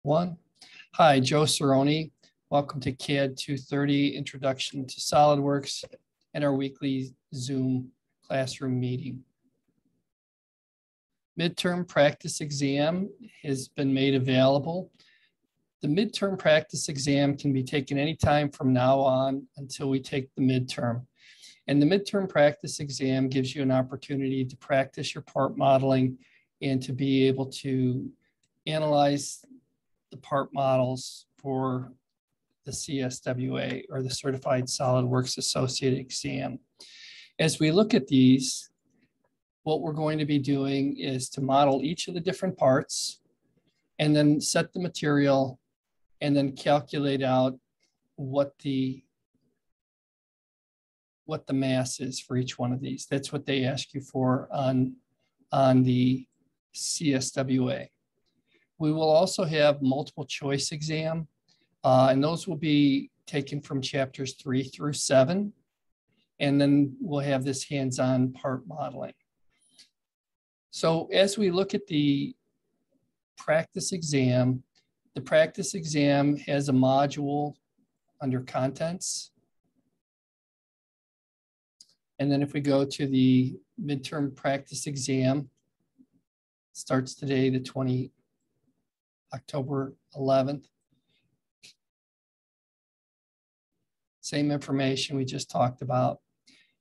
One. Hi, Joe Cerrone. Welcome to CAD 230 Introduction to Solidworks and our weekly Zoom classroom meeting. Midterm practice exam has been made available. The midterm practice exam can be taken anytime from now on until we take the midterm. And the midterm practice exam gives you an opportunity to practice your part modeling and to be able to analyze the part models for the CSWA, or the Certified SolidWorks Associate exam. As we look at these, what we're going to be doing is to model each of the different parts and then set the material and then calculate out what the mass is for each one of these. That's what they ask you for on the CSWA. We will also have multiple choice exam, and those will be taken from chapters 3 through 7. And then we'll have this hands-on part modeling. So as we look at the practice exam has a module under contents. And then if we go to the midterm practice exam, starts today, October 11th. Same information we just talked about.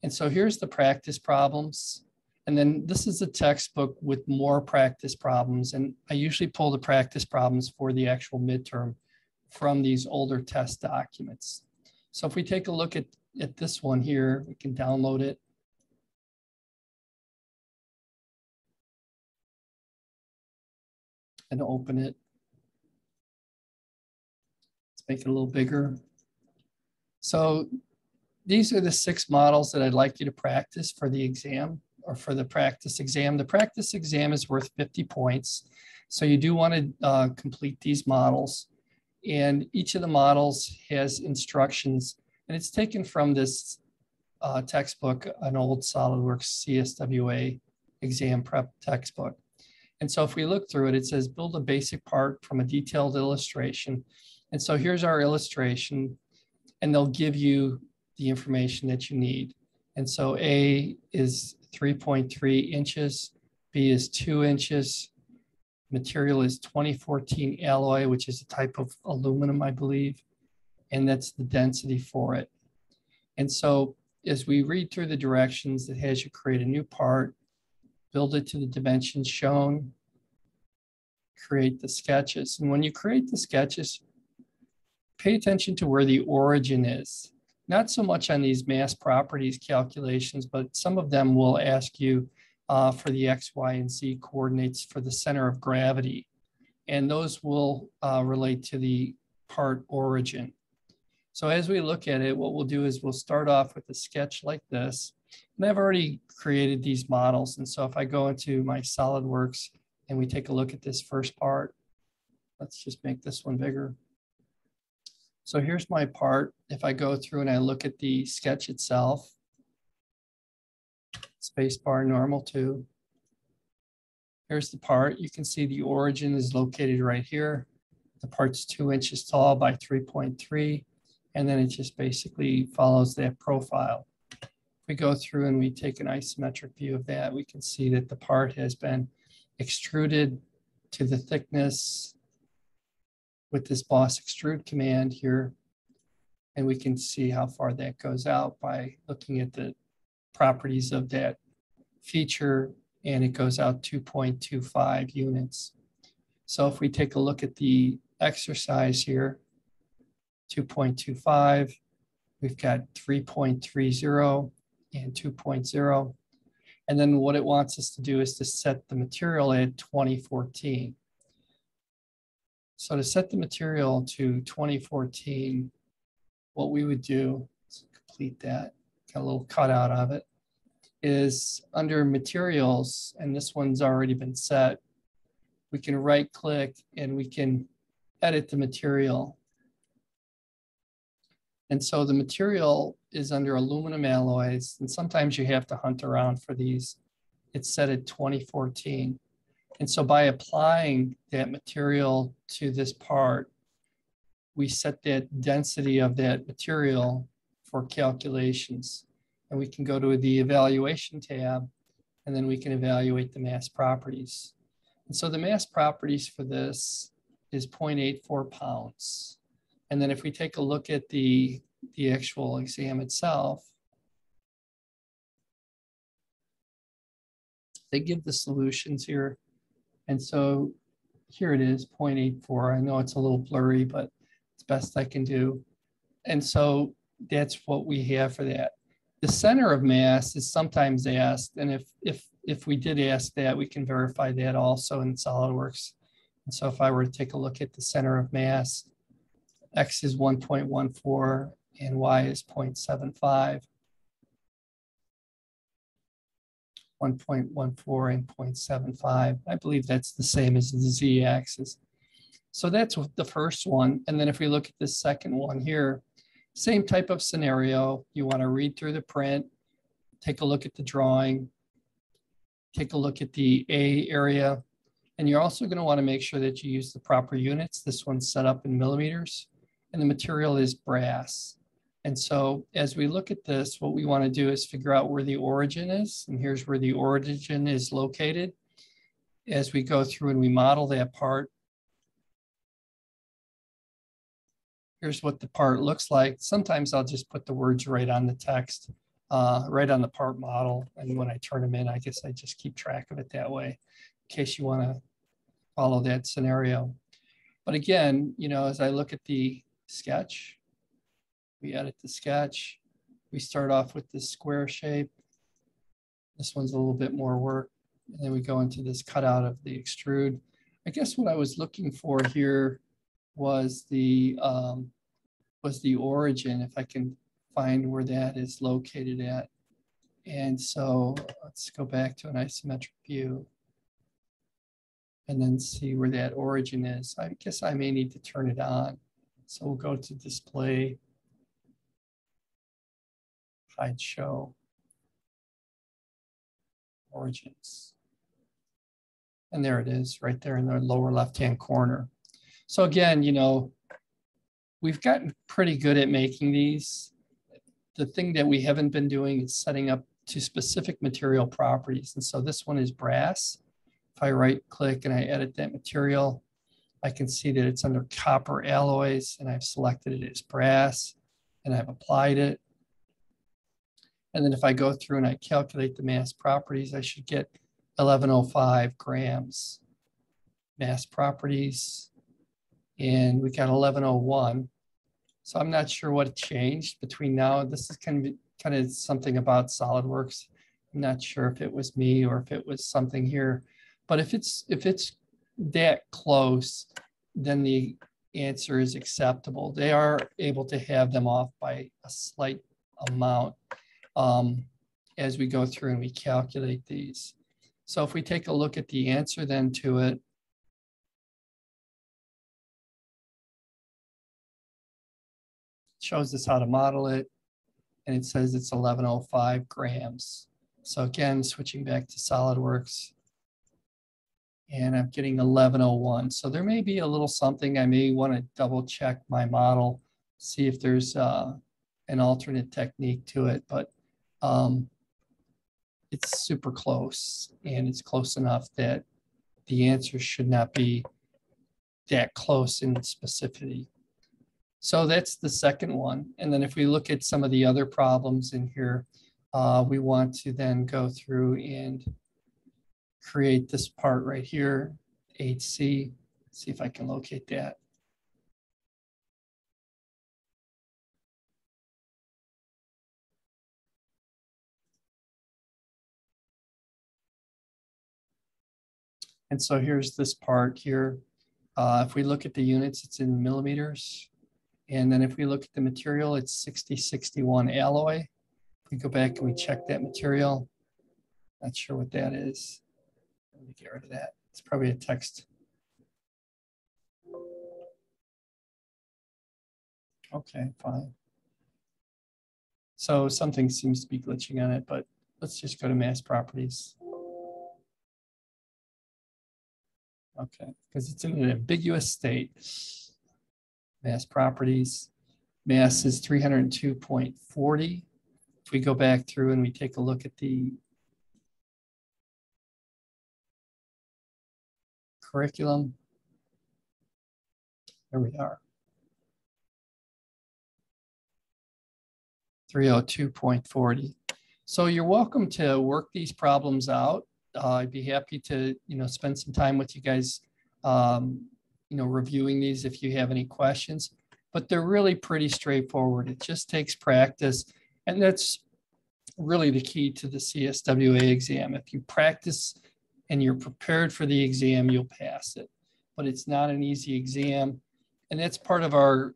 And so here's the practice problems. And then this is a textbook with more practice problems. And I usually pull the practice problems for the actual midterm from these older test documents. So if we take a look at this one here, we can download it. And open it. Make it a little bigger. So these are the 6 models that I'd like you to practice for the exam, or for the practice exam. The practice exam is worth 50 points. So you do want to complete these models. And each of the models has instructions, and it's taken from this textbook, an old SolidWorks CSWA exam prep textbook. And so if we look through it, it says build a basic part from a detailed illustration. And so here's our illustration, and they'll give you the information that you need. And so A is 3.3 inches, B is 2 inches, material is 2014 alloy, which is a type of aluminum, I believe, and that's the density for it. And so as we read through the directions, it has you create a new part, build it to the dimensions shown, create the sketches. And when you create the sketches, pay attention to where the origin is. Not so much on these mass properties calculations, but some of them will ask you for the X, Y, and Z coordinates for the center of gravity. And those will relate to the part origin. So as we look at it, what we'll do is we'll start off with a sketch like this. And I've already created these models. And so if I go into my SolidWorks and we take a look at this first part, let's just make this one bigger. So here's my part. If I go through and I look at the sketch itself, spacebar normal 2. Here's the part. You can see the origin is located right here. The part's 2 inches tall by 3.3. And then it just basically follows that profile. If we go through and we take an isometric view of that, we can see that the part has been extruded to the thickness with this boss extrude command here. And we can see how far that goes out by looking at the properties of that feature, and it goes out 2.25 units. So if we take a look at the exercise here, 2.25, we've got 3.30 and 2.0. And then what it wants us to do is to set the material at 2014. So to set the material to 2014, what we would do, let's complete that, got a little cutout of it, is under materials, and this one's already been set, we can right click and we can edit the material. And so the material is under aluminum alloys, and sometimes you have to hunt around for these. It's set at 2014. And so by applying that material to this part, we set that density of that material for calculations. And we can go to the evaluation tab, and then we can evaluate the mass properties. And so the mass properties for this is 0.84 pounds. And then if we take a look at the actual exam itself, they give the solutions here. And so here it is, 0.84. I know it's a little blurry, but it's best I can do. And so that's what we have for that. The center of mass is sometimes asked, and if we did ask that, we can verify that also in SolidWorks. And so if I were to take a look at the center of mass, X is 1.14 and Y is 0.75. 1.14 and 0.75. I believe that's the same as the Z-axis. So that's the first one. And then if we look at the second one here, same type of scenario. You want to read through the print, take a look at the drawing, take a look at the A area, and you're also going to want to make sure that you use the proper units. This one's set up in millimeters, and the material is brass. And so as we look at this, what we want to do is figure out where the origin is. And here's where the origin is located. As we go through and we model that part, here's what the part looks like. Sometimes I'll just put the words right on the text, right on the part model. And when I turn them in, I guess I just keep track of it that way in case you want to follow that scenario. But again, you know, as I look at the sketch, we edit the sketch. We start off with this square shape. This one's a little bit more work. And then we go into this cutout of the extrude. I guess what I was looking for here was the origin, if I can find where that is located at. And so let's go back to an isometric view and then see where that origin is. I guess I may need to turn it on. So we'll go to display, hide show, origins. And there it is, right there in the lower left-hand corner. So again, you know, we've gotten pretty good at making these. The thing that we haven't been doing is setting up to specific material properties. And so this one is brass. If I right click and I edit that material, I can see that it's under copper alloys, and I've selected it as brass and I've applied it. And then if I go through and I calculate the mass properties, I should get 1105 grams mass properties, and we got 1101. So I'm not sure what changed between now. This is kind of something about SolidWorks. I'm not sure if it was me or if it was something here, but if it's that close, then the answer is acceptable. They are able to have them off by a slight amount as we go through and we calculate these. So if we take a look at the answer then to it, shows us how to model it, and it says it's 1105 grams. So again, switching back to SolidWorks, and I'm getting 1101. So there may be a little something. I may want to double check my model, see if there's an alternate technique to it, but it's super close, and it's close enough that the answer should not be that close in specificity. So that's the second one. And then if we look at some of the other problems in here, we want to then go through and create this part right here, 8C. See if I can locate that. And so here's this part here. If we look at the units, it's in millimeters. And then if we look at the material, it's 6061 alloy. If we go back and we check that material, not sure what that is. Let me get rid of that. It's probably a text. Okay, fine. So something seems to be glitching on it, but let's just go to mass properties. Okay, because it's in an ambiguous state. Mass properties, mass is 302.40. If we go back through and we take a look at the curriculum, there we are. 302.40. So you're welcome to work these problems out. I'd be happy to, spend some time with you guys, reviewing these if you have any questions, but they're really pretty straightforward. It just takes practice. And that's really the key to the CSWA exam. If you practice and you're prepared for the exam, you'll pass it. But it's not an easy exam. And that's part of our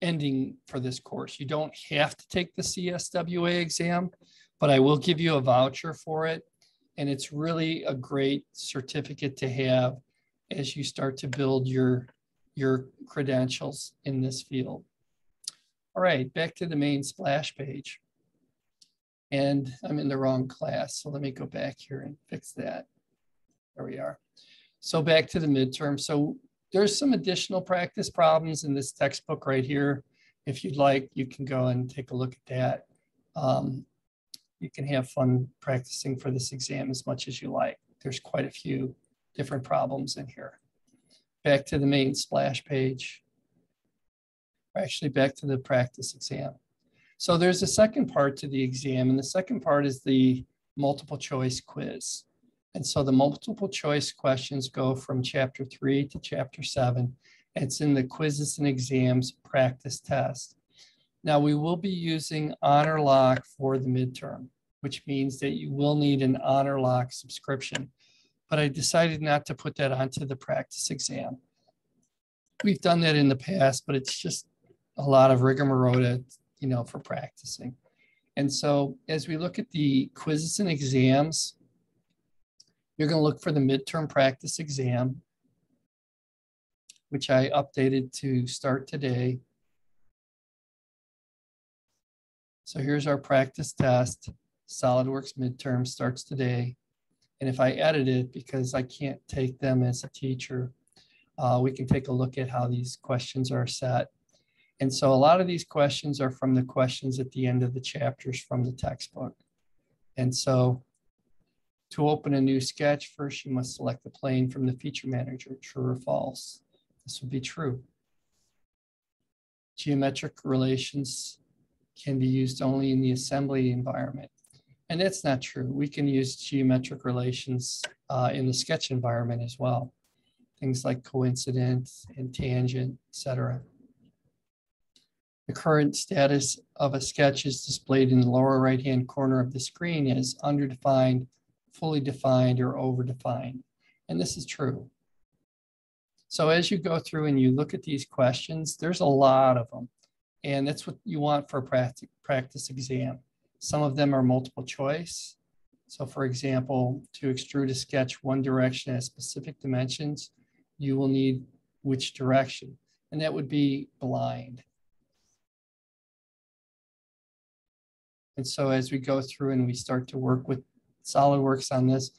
ending for this course. You don't have to take the CSWA exam, but I will give you a voucher for it. And it's really a great certificate to have as you start to build your credentials in this field. All right, back to the main splash page. And I'm in the wrong class, so let me go back here and fix that. There we are. So back to the midterm. So there's some additional practice problems in this textbook right here. If you'd like, you can go and take a look at that. You can have fun practicing for this exam as much as you like. There's quite a few different problems in here. Back to the main splash page. Actually, back to the practice exam. So there's a second part to the exam, and the second part is the multiple choice quiz. And so the multiple choice questions go from chapter 3 to chapter 7. It's in the quizzes and exams practice test. Now we will be using Honor Lock for the midterm, which means that you will need an Honor Lock subscription. But I decided not to put that onto the practice exam. We've done that in the past, but it's just a lot of rigmarole, for practicing. And so as we look at the quizzes and exams, you're going to look for the midterm practice exam, which I updated to start today. So here's our practice test. Solidworks midterm starts today. And if I edit it, because I can't take them as a teacher, we can take a look at how these questions are set. And so a lot of these questions are from the questions at the end of the chapters from the textbook. And so to open a new sketch, first you must select the plane from the feature manager, true or false. This would be true. Geometric relations can be used only in the assembly environment. And that's not true. We can use geometric relations in the sketch environment as well. Things like coincidence and tangent, etc. The current status of a sketch is displayed in the lower right-hand corner of the screen as underdefined, fully defined, or overdefined. And this is true. So as you go through and you look at these questions, there's a lot of them. And that's what you want for a practice exam. Some of them are multiple choice. So for example, to extrude a sketch one direction at specific dimensions, you will need which direction? And that would be blind. And so as we go through and we start to work with Solidworks on this,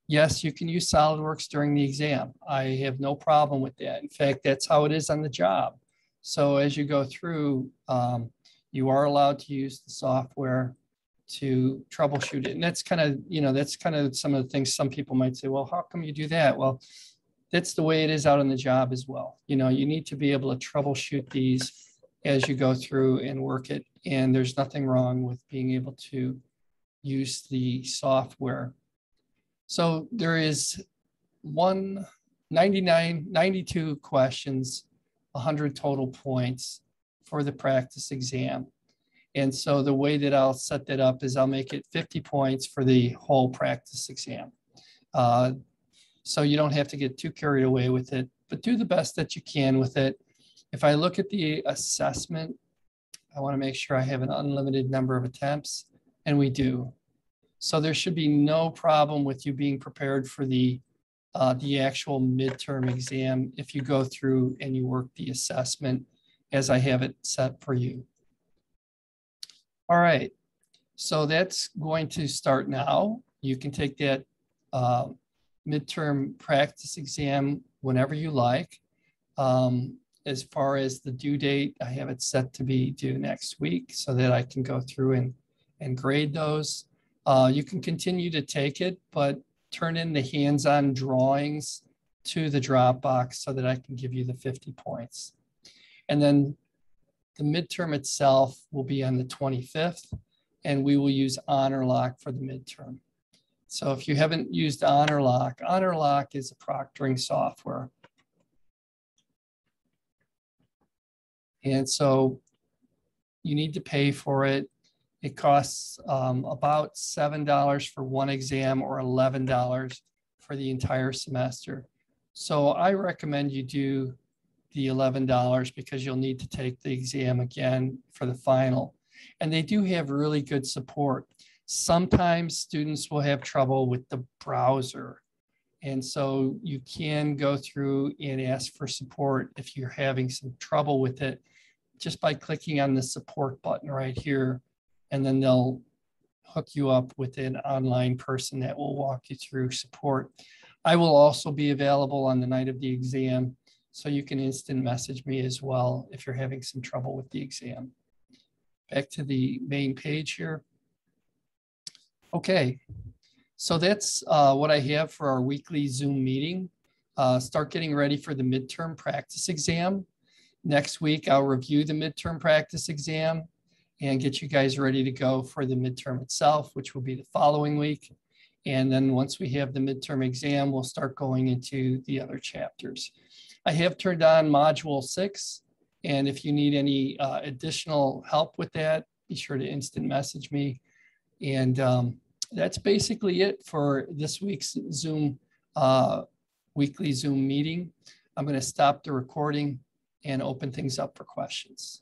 yes, you can use Solidworks during the exam. I have no problem with that. In fact, that's how it is on the job. So as you go through, you are allowed to use the software to troubleshoot it. And that's kind of, some of the things some people might say, well, how come you do that? Well, that's the way it is out on the job as well. You need to be able to troubleshoot these as you go through and work it. And there's nothing wrong with being able to use the software. So there is 92 questions, 100 total points for the practice exam. And so the way that I'll set that up is I'll make it 50 points for the whole practice exam. So you don't have to get too carried away with it, but do the best that you can with it. If I look at the assessment, I want to make sure I have an unlimited number of attempts, and we do. So there should be no problem with you being prepared for the actual midterm exam if you go through and you work the assessment as I have it set for you. All right, so that's going to start now. You can take that midterm practice exam whenever you like. As far as the due date, I have it set to be due next week so that I can go through and grade those. You can continue to take it, but turn in the hands-on drawings to the Dropbox so that I can give you the 50 points. And then the midterm itself will be on the 25th, and we will use HonorLock for the midterm. So if you haven't used HonorLock is a proctoring software. And so you need to pay for it. It costs about $7 for one exam or $11 for the entire semester. So I recommend you do the $11 because you'll need to take the exam again for the final. And they do have really good support. Sometimes students will have trouble with the browser. And so you can go through and ask for support if you're having some trouble with it, just by clicking on the support button right here. And then they'll hook you up with an online person that will walk you through support. I will also be available on the night of the exam, so you can instant message me as well if you're having some trouble with the exam. Back to the main page here. Okay, so that's what I have for our weekly Zoom meeting. Start getting ready for the midterm practice exam. Next week, I'll review the midterm practice exam and get you guys ready to go for the midterm itself, which will be the following week. And then once we have the midterm exam, we'll start going into the other chapters. I have turned on Module 6, and if you need any additional help with that, be sure to instant message me. And that's basically it for this week's Zoom, weekly Zoom meeting. I'm going to stop the recording and open things up for questions.